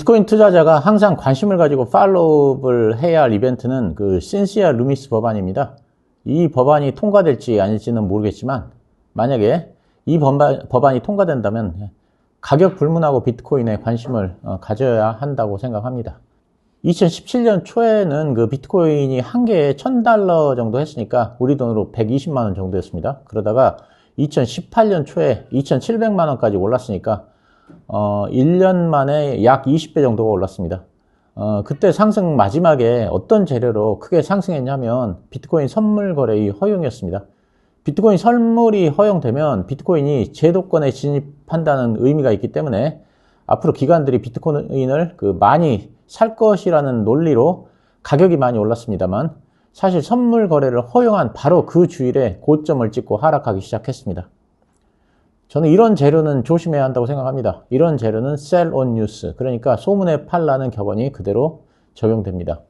비트코인 투자자가 항상 관심을 가지고 팔로우업을 해야 할 이벤트는 그 신시아 루미스 법안입니다. 이 법안이 통과될지 아닐지는 모르겠지만 만약에 이 법안이 통과된다면 가격 불문하고 비트코인에 관심을 가져야 한다고 생각합니다. 2017년 초에는 그 비트코인이 한 개에 $1000 정도 했으니까 우리 돈으로 120만 원 정도였습니다. 그러다가 2018년 초에 2,700만 원까지 올랐으니까 1년 만에 약 20배 정도가 올랐습니다. 그때 상승 마지막에 어떤 재료로 크게 상승했냐면 비트코인 선물 거래의 허용이었습니다. 비트코인 선물이 허용되면 비트코인이 제도권에 진입한다는 의미가 있기 때문에 앞으로 기관들이 비트코인을 많이 살 것이라는 논리로 가격이 많이 올랐습니다만 사실 선물 거래를 허용한 바로 그 주일에 고점을 찍고 하락하기 시작했습니다. 저는 이런 재료는 조심해야 한다고 생각합니다. 이런 재료는 sell on news, 그러니까 소문에 팔라는 격언이 그대로 적용됩니다.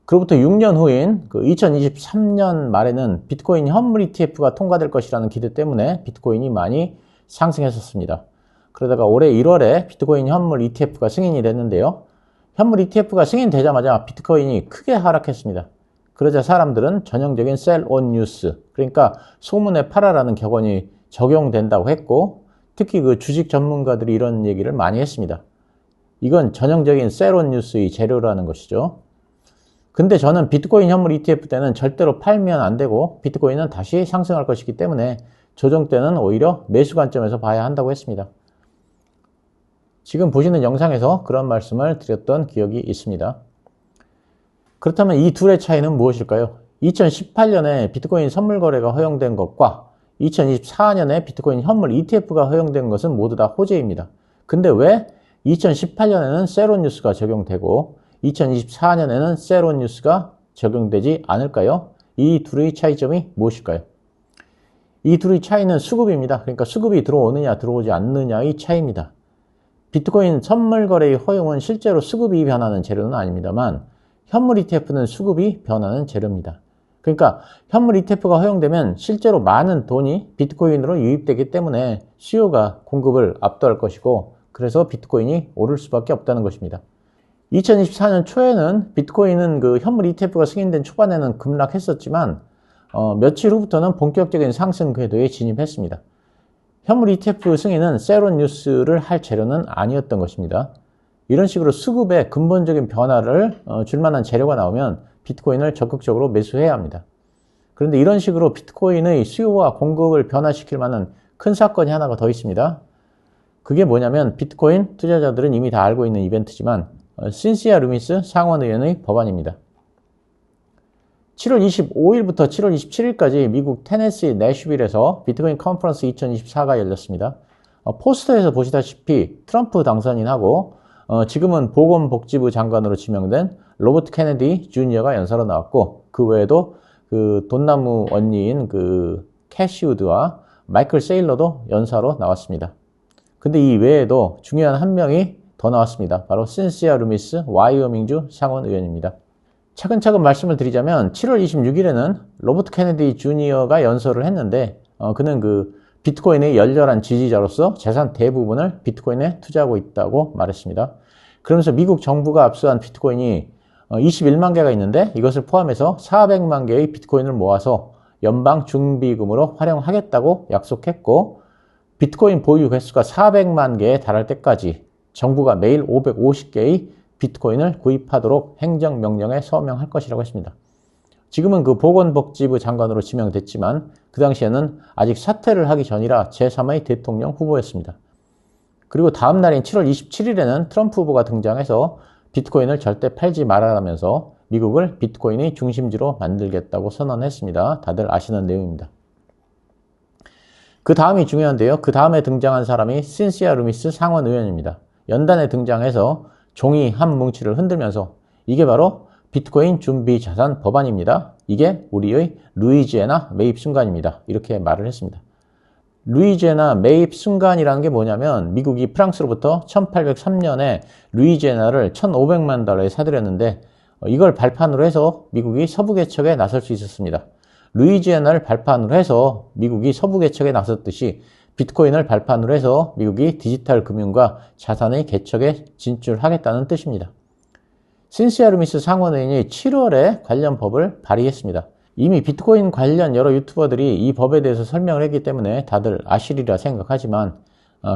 그로부터 6년 후인 2023년 말에는 비트코인 현물 ETF가 통과될 것이라는 기대 때문에 비트코인이 많이 상승했었습니다. 그러다가 올해 1월에 비트코인 현물 ETF가 승인이 됐는데요. 현물 ETF가 승인되자마자 비트코인이 크게 하락했습니다. 그러자 사람들은 전형적인 sell on news, 그러니까 소문에 팔아라는 격언이 적용된다고 했고, 특히 그 주식 전문가들이 이런 얘기를 많이 했습니다. 이건 전형적인 sell on news의 재료라는 것이죠. 근데 저는 비트코인 현물 ETF 때는 절대로 팔면 안 되고 비트코인은 다시 상승할 것이기 때문에 조정 때는 오히려 매수 관점에서 봐야 한다고 했습니다. 지금 보시는 영상에서 그런 말씀을 드렸던 기억이 있습니다. 그렇다면 이 둘의 차이는 무엇일까요? 2018년에 비트코인 선물 거래가 허용된 것과 2024년에 비트코인 현물 ETF가 허용된 것은 모두 다 호재입니다. 근데 왜 2018년에는 sell on news가 적용되고 2024년에는 sell on news가 적용되지 않을까요? 이 둘의 차이점이 무엇일까요? 이 둘의 차이는 수급입니다. 그러니까 수급이 들어오느냐 들어오지 않느냐의 차이입니다. 비트코인 선물 거래의 허용은 실제로 수급이 변하는 재료는 아닙니다만 현물 ETF는 수급이 변하는 재료입니다. 그러니까 현물 ETF가 허용되면 실제로 많은 돈이 비트코인으로 유입되기 때문에 수요가 공급을 압도할 것이고 그래서 비트코인이 오를 수밖에 없다는 것입니다. 2024년 초에는 비트코인은 그 현물 ETF가 승인된 초반에는 급락했었지만 며칠 후부터는 본격적인 상승 궤도에 진입했습니다. 현물 ETF 승인은 sell on news를 할 재료는 아니었던 것입니다. 이런 식으로 수급에 근본적인 변화를 줄 만한 재료가 나오면 비트코인을 적극적으로 매수해야 합니다. 그런데 이런 식으로 비트코인의 수요와 공급을 변화시킬 만한 큰 사건이 하나가 더 있습니다. 그게 뭐냐면 비트코인 투자자들은 이미 다 알고 있는 이벤트지만 신시아 루미스 상원의원의 법안입니다. 7월 25일부터 7월 27일까지 미국 테네시 내슈빌에서 비트코인 컨퍼런스 2024가 열렸습니다. 포스터에서 보시다시피 트럼프 당선인하고 지금은 보건복지부 장관으로 지명된 로버트 케네디 주니어가 연사로 나왔고 그 외에도 그 돈나무 언니인 그 캐시 우드와 마이클 세일러도 연사로 나왔습니다. 근데 이 외에도 중요한 한 명이 더 나왔습니다. 바로 신시아 루미스 와이어밍주 상원 의원입니다. 차근차근 말씀을 드리자면 7월 26일에는 로버트 케네디 주니어가 연설을 했는데 그는 그 비트코인의 열렬한 지지자로서 재산 대부분을 비트코인에 투자하고 있다고 말했습니다. 그러면서 미국 정부가 압수한 비트코인이 21만 개가 있는데 이것을 포함해서 400만 개의 비트코인을 모아서 연방 준비금으로 활용하겠다고 약속했고 비트코인 보유 횟수가 400만 개에 달할 때까지 정부가 매일 550개의 비트코인을 구입하도록 행정명령에 서명할 것이라고 했습니다. 지금은 그 보건복지부 장관으로 지명됐지만 그 당시에는 아직 사퇴를 하기 전이라 제3의 대통령 후보였습니다. 그리고 다음 날인 7월 27일에는 트럼프 후보가 등장해서 비트코인을 절대 팔지 말아라면서 미국을 비트코인의 중심지로 만들겠다고 선언했습니다. 다들 아시는 내용입니다. 그 다음이 중요한데요. 그 다음에 등장한 사람이 신시아 루미스 상원 의원입니다. 연단에 등장해서 종이 한 뭉치를 흔들면서 이게 바로 비트코인 준비 자산 법안입니다. 이게 우리의 루이지애나 매입 순간입니다. 이렇게 말을 했습니다. 루이지애나 매입 순간이라는 게 뭐냐면 미국이 프랑스로부터 1803년에 루이지애나를 1,500만 달러에 사들였는데 이걸 발판으로 해서 미국이 서부 개척에 나설 수 있었습니다. 루이지애나를 발판으로 해서 미국이 서부 개척에 나섰듯이 비트코인을 발판으로 해서 미국이 디지털 금융과 자산의 개척에 진출하겠다는 뜻입니다. 신시아 루미스 상원의원이 7월에 관련 법을 발의했습니다. 이미 비트코인 관련 여러 유튜버들이 이 법에 대해서 설명을 했기 때문에 다들 아시리라 생각하지만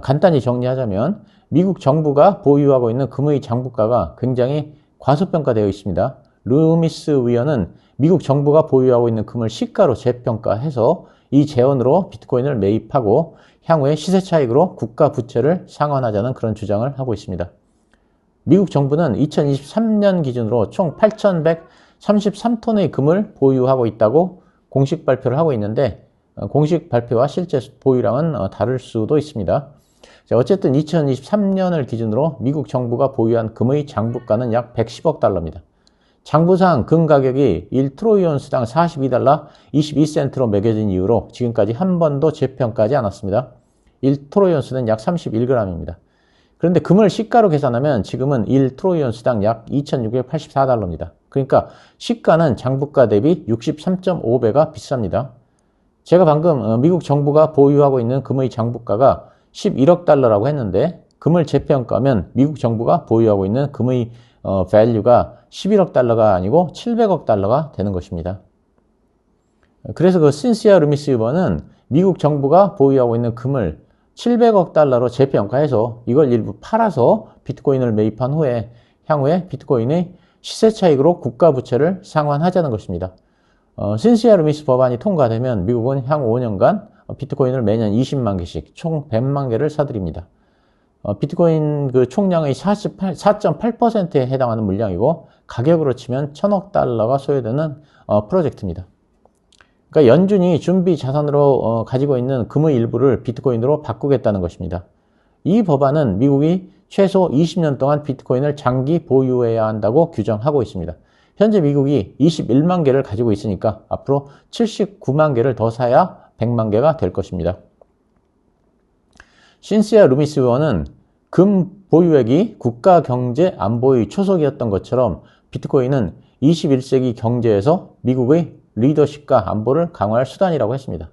간단히 정리하자면 미국 정부가 보유하고 있는 금의 장부가가 굉장히 과소평가되어 있습니다. 루미스 의원은 미국 정부가 보유하고 있는 금을 시가로 재평가해서 이 재원으로 비트코인을 매입하고 향후에 시세 차익으로 국가 부채를 상환하자는 그런 주장을 하고 있습니다. 미국 정부는 2023년 기준으로 총 8,133톤의 금을 보유하고 있다고 공식 발표를 하고 있는데 공식 발표와 실제 보유량은 다를 수도 있습니다. 어쨌든 2023년을 기준으로 미국 정부가 보유한 금의 장부가는 약 110억 달러입니다. 장부상 금 가격이 1트로이온스당 42달러 22센트로 매겨진 이후로 지금까지 한 번도 재평가하지 않았습니다. 1트로이온스는 약 31g입니다. 그런데 금을 시가로 계산하면 지금은 1트로이온스당 약 2,684달러입니다. 그러니까 시가는 장부가 대비 63.5배가 비쌉니다. 제가 방금 미국 정부가 보유하고 있는 금의 장부가가 11억 달러라고 했는데 금을 재평가하면 미국 정부가 보유하고 있는 금의 value가 11억 달러가 아니고 700억 달러가 되는 것입니다. 그래서 그 신시아 루미스 의원은 미국 정부가 보유하고 있는 금을 700억 달러로 재평가해서 이걸 일부 팔아서 비트코인을 매입한 후에 향후에 비트코인의 시세 차익으로 국가 부채를 상환하자는 것입니다. 신시아 루미스 법안이 통과되면 미국은 향후 5년간 비트코인을 매년 20만 개씩 총 100만 개를 사들입니다. 비트코인 그 총량의 4.8%에 해당하는 물량이고 가격으로 치면 1,000억 달러가 소요되는 프로젝트입니다. 그러니까 연준이 준비 자산으로 가지고 있는 금의 일부를 비트코인으로 바꾸겠다는 것입니다. 이 법안은 미국이 최소 20년 동안 비트코인을 장기 보유해야 한다고 규정하고 있습니다. 현재 미국이 21만 개를 가지고 있으니까 앞으로 79만 개를 더 사야 100만 개가 될 것입니다. 신시아 루미스 의원은 금 보유액이 국가 경제 안보의 초석이었던 것처럼 비트코인은 21세기 경제에서 미국의 리더십과 안보를 강화할 수단이라고 했습니다.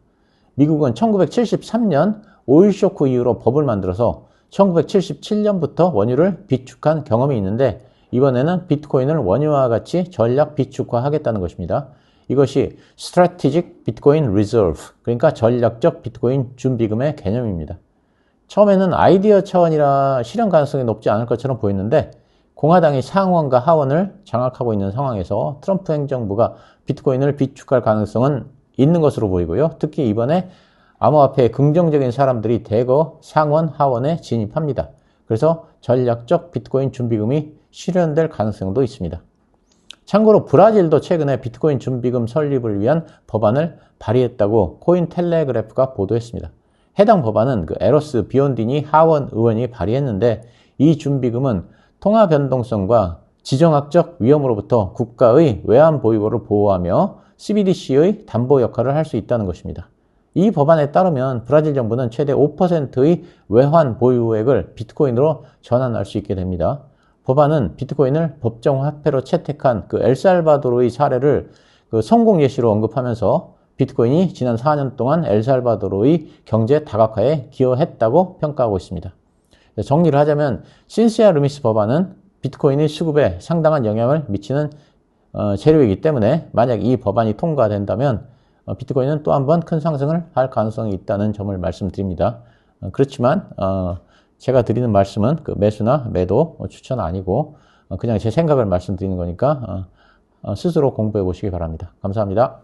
미국은 1973년 오일 쇼크 이후로 법을 만들어서 1977년부터 원유를 비축한 경험이 있는데 이번에는 비트코인을 원유와 같이 전략 비축화하겠다는 것입니다. 이것이 Strategic Bitcoin Reserve, 그러니까 전략적 비트코인 준비금의 개념입니다. 처음에는 아이디어 차원이라 실현 가능성이 높지 않을 것처럼 보였는데 공화당이 상원과 하원을 장악하고 있는 상황에서 트럼프 행정부가 비트코인을 비축할 가능성은 있는 것으로 보이고요. 특히 이번에 암호화폐에 긍정적인 사람들이 대거 상원, 하원에 진입합니다. 그래서 전략적 비트코인 준비금이 실현될 가능성도 있습니다. 참고로 브라질도 최근에 비트코인 준비금 설립을 위한 법안을 발의했다고 코인텔레그래프가 보도했습니다. 해당 법안은 그 에로스 비온디니 하원 의원이 발의했는데 이 준비금은 통화 변동성과 지정학적 위험으로부터 국가의 외환 보유고를 보호하며 CBDC의 담보 역할을 할 수 있다는 것입니다. 이 법안에 따르면 브라질 정부는 최대 5%의 외환 보유액을 비트코인으로 전환할 수 있게 됩니다. 법안은 비트코인을 법정 화폐로 채택한 그 엘살바도르의 사례를 그 성공 예시로 언급하면서 비트코인이 지난 4년 동안 엘살바도르의 경제 다각화에 기여했다고 평가하고 있습니다. 정리를 하자면 신시아 루미스 법안은 비트코인의 수급에 상당한 영향을 미치는 재료이기 때문에 만약 이 법안이 통과된다면 비트코인은 또 한 번 큰 상승을 할 가능성이 있다는 점을 말씀드립니다. 그렇지만 제가 드리는 말씀은 그 매수나 매도 추천 아니고 그냥 제 생각을 말씀드리는 거니까 스스로 공부해 보시기 바랍니다. 감사합니다.